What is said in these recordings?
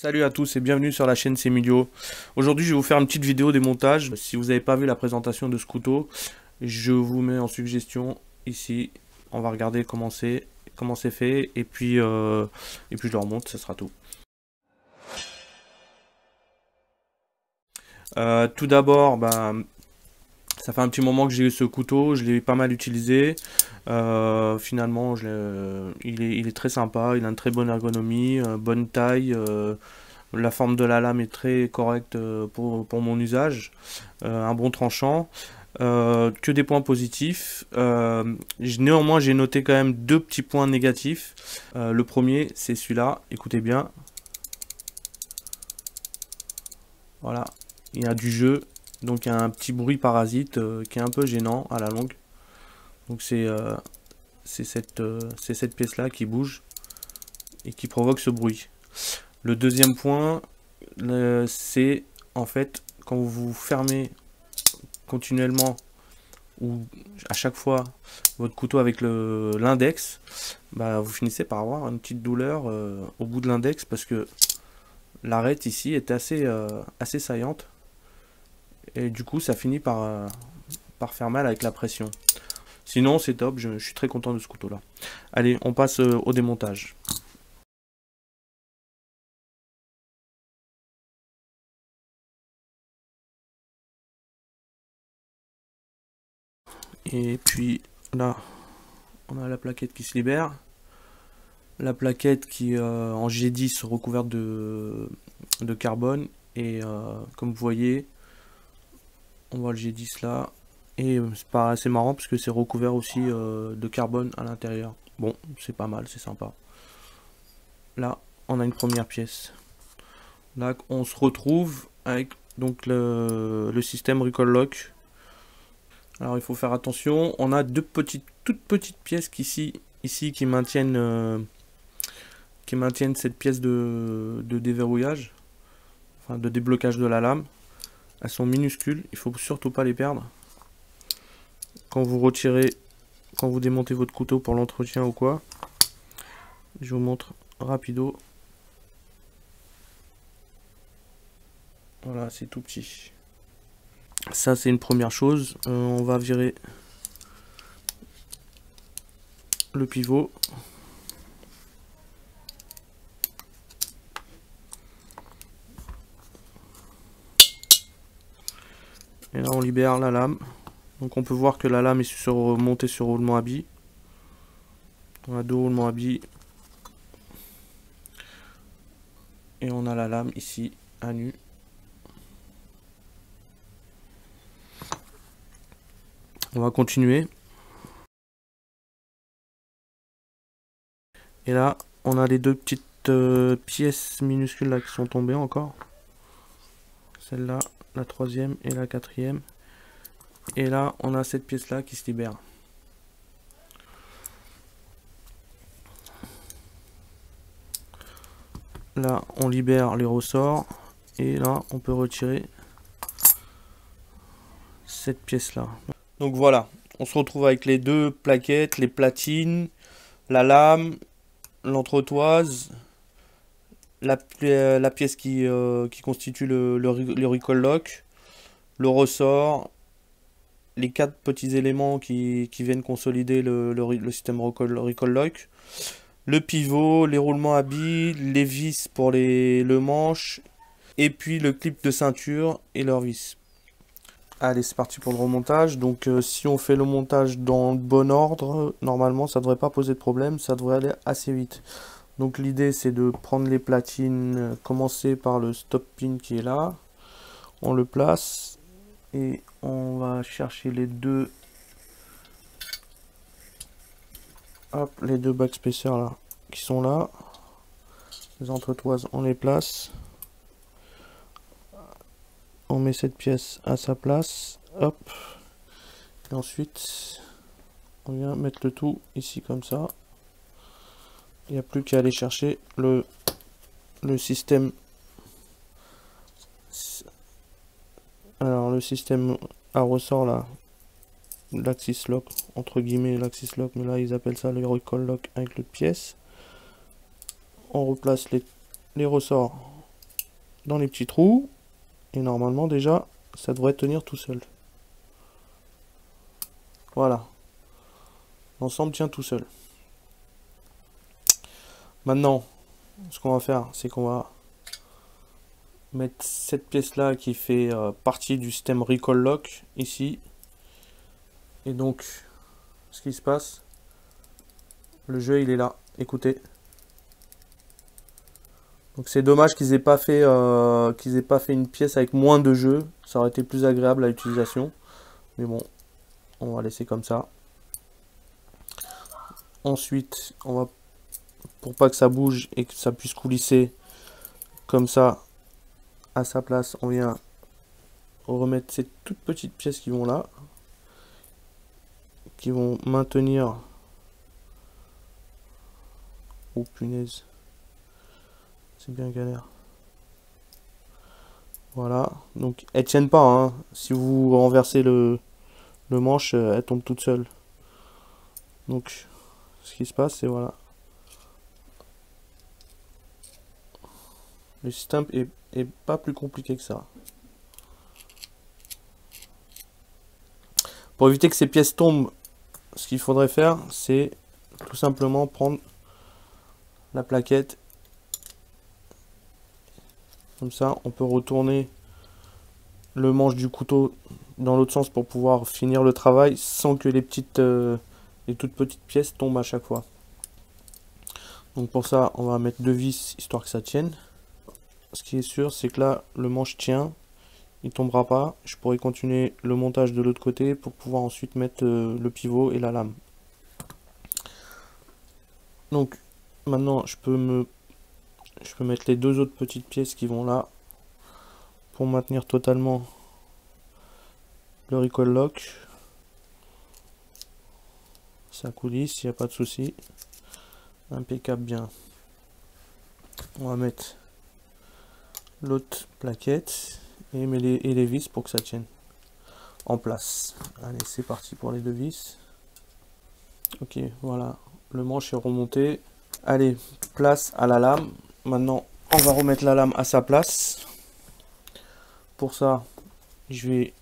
Salut à tous et bienvenue sur la chaîne Semilio. Aujourd'hui je vais vous faire une petite vidéo démontage. Si vous n'avez pas vu la présentation de ce couteau, je vous mets en suggestion ici. On va regarder comment c'est fait et puis je le remonte, ça sera tout. Tout d'abord, ça fait un petit moment que j'ai eu ce couteau, je l'ai pas mal utilisé. Finalement, il est très sympa, il a une très bonne ergonomie, bonne taille. La forme de la lame est très correcte pour mon usage. Un bon tranchant. Que des points positifs. Néanmoins, j'ai noté quand même deux petits points négatifs. Le premier, c'est celui-là. Écoutez bien. Voilà. Il y a du jeu. Donc, il y a un petit bruit parasite qui est un peu gênant à la longue. Donc, c'est cette pièce-là qui bouge et qui provoque ce bruit. Le deuxième point, c'est en fait quand vous fermez continuellement ou à chaque fois votre couteau avec l'index, vous finissez par avoir une petite douleur au bout de l'index parce que l'arête ici est assez saillante et du coup ça finit par faire mal avec la pression. Sinon c'est top, je suis très content de ce couteau là. Allez, on passe au démontage. Et puis là, on a la plaquette qui se libère. La plaquette qui est en G10 recouverte de carbone. Et comme vous voyez, on voit le G10 là. Et c'est pas assez marrant parce que c'est recouvert aussi de carbone à l'intérieur. Bon, c'est pas mal, c'est sympa. Là, on a une première pièce. Là, on se retrouve avec donc le système Recoil Lock. Alors il faut faire attention, on a toutes petites pièces ici qui maintiennent cette pièce de déverrouillage, enfin de déblocage de la lame. Elles sont minuscules, il faut surtout pas les perdre. Quand vous démontez votre couteau pour l'entretien ou quoi, je vous montre rapido. Voilà, c'est tout petit. Ça c'est une première chose. On va virer le pivot. Et là on libère la lame. Donc on peut voir que la lame est montée sur roulement à billes. On a deux roulements à billes. Et on a la lame ici à nu. On va continuer. Et là, on a les deux petites pièces minuscules là qui sont tombées encore. Celle-là, la troisième et la quatrième. Et là, on a cette pièce-là qui se libère. Là, on libère les ressorts. Et là, on peut retirer cette pièce-là. Donc voilà, on se retrouve avec les deux plaquettes, les platines, la lame, l'entretoise, la pièce qui constitue le Recoil Lock, le ressort, les quatre petits éléments qui viennent consolider le système Recoil Lock, le pivot, les roulements à billes, les vis pour le manche, et puis le clip de ceinture et leurs vis. Allez, c'est parti pour le remontage. Donc si on fait le montage dans le bon ordre, normalement ça devrait pas poser de problème, ça devrait aller assez vite. Donc l'idée c'est de prendre les platines, commencer par le stop pin qui est là. On le place et on va chercher les deux backspacers là qui sont là. Les entretoises, on les place. On met cette pièce à sa place. Hop. Et ensuite, on vient mettre le tout ici comme ça. Il n'y a plus qu'à aller chercher le système. Alors le système à ressort là, l'Axis Lock, entre guillemets l'Axis Lock, mais là ils appellent ça le Recoil Lock avec l'autre pièce. On replace les ressorts dans les petits trous. Et normalement déjà, ça devrait tenir tout seul. Voilà. L'ensemble tient tout seul. Maintenant, ce qu'on va faire, c'est qu'on va mettre cette pièce-là qui fait partie du système Recall Lock ici. Et donc, ce qui se passe, le jeu il est là. Écoutez. Donc c'est dommage qu'ils aient pas fait une pièce avec moins de jeux. Ça aurait été plus agréable à l'utilisation. Mais bon, on va laisser comme ça. Ensuite, on va, pour pas que ça bouge et que ça puisse coulisser comme ça à sa place, on vient remettre ces toutes petites pièces qui vont là, qui vont maintenir. Oh punaise, c'est bien galère. Voilà, donc elles tiennent pas, hein. Si vous renversez le manche, elle tombe toute seule. Donc ce qui se passe, c'est voilà. Le système est pas plus compliqué que ça. Pour éviter que ces pièces tombent, ce qu'il faudrait faire, c'est tout simplement prendre la plaquette. Comme ça, on peut retourner le manche du couteau dans l'autre sens pour pouvoir finir le travail sans que les toutes petites pièces tombent à chaque fois. Donc pour ça, on va mettre 2 vis histoire que ça tienne. Ce qui est sûr, c'est que là, le manche tient, il tombera pas. Je pourrai continuer le montage de l'autre côté pour pouvoir ensuite mettre le pivot et la lame. Donc maintenant, je peux mettre les 2 autres petites pièces qui vont là pour maintenir totalement le Recall Lock. Ça coulisse, il n'y a pas de souci. Impeccable bien. On va mettre l'autre plaquette et les vis pour que ça tienne en place. Allez, c'est parti pour les 2 vis. Ok, voilà, le manche est remonté. Allez, place à la lame. Maintenant, on va remettre la lame à sa place. Pour ça, je vais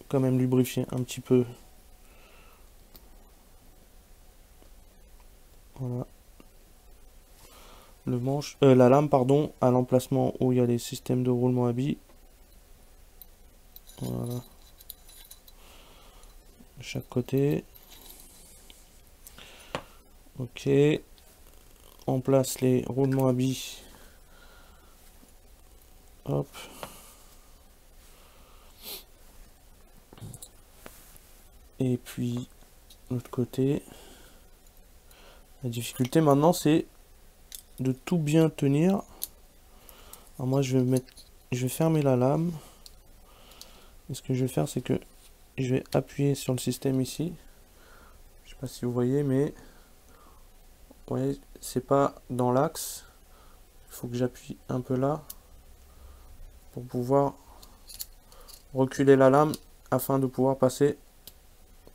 quand même lubrifier un petit peu. Voilà. La lame, pardon, à l'emplacement où il y a les systèmes de roulement à billes. Voilà. De chaque côté. Ok. On place les roulements à billes. Hop. Et puis, l'autre côté. La difficulté maintenant, c'est de tout bien tenir. Alors moi, je vais fermer la lame. Et ce que je vais faire, c'est que je vais appuyer sur le système ici. Je sais pas si vous voyez, mais vous voyez, c'est pas dans l'axe. Il faut que j'appuie un peu là pour pouvoir reculer la lame afin de pouvoir passer.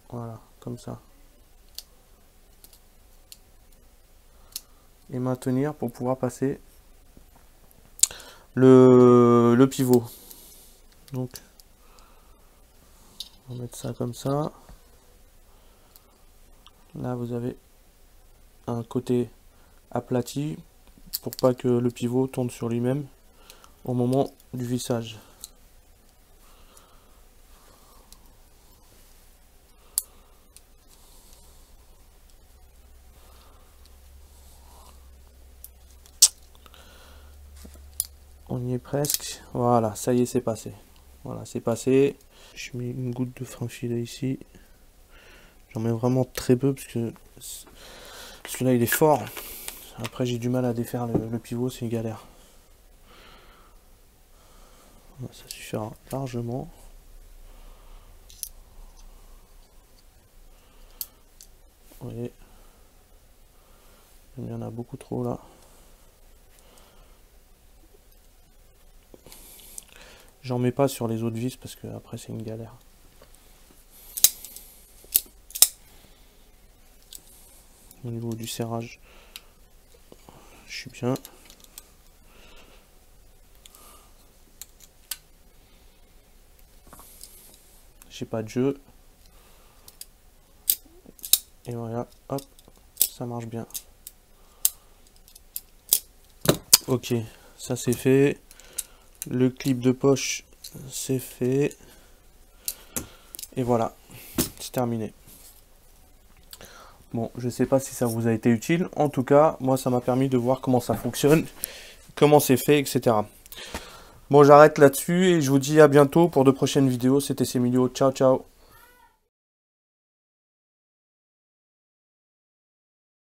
Voilà, comme ça. Et maintenir pour pouvoir passer le pivot. Donc, on va mettre ça comme ça. Là, vous avez un côté aplati pour pas que le pivot tourne sur lui-même au moment du vissage. On y est presque. Voilà, ça y est, c'est passé. Voilà, c'est passé. Je mets une goutte de fin filet ici. J'en mets vraiment très peu parce que celui-là il est fort. Après j'ai du mal à défaire le pivot, c'est une galère. Ça suffira largement. Vous voyez, il y en a beaucoup trop là. J'en mets pas sur les autres vis parce que après c'est une galère. Au niveau du serrage, je suis bien. j'ai pas de jeu. Et voilà, hop, ça marche bien. Ok, ça c'est fait. Le clip de poche, c'est fait. Et voilà, c'est terminé. Bon, je sais pas si ça vous a été utile. En tout cas, moi, ça m'a permis de voir comment ça fonctionne, comment c'est fait, etc. Bon, j'arrête là-dessus et je vous dis à bientôt pour de prochaines vidéos. C'était Semilio. Ciao, ciao.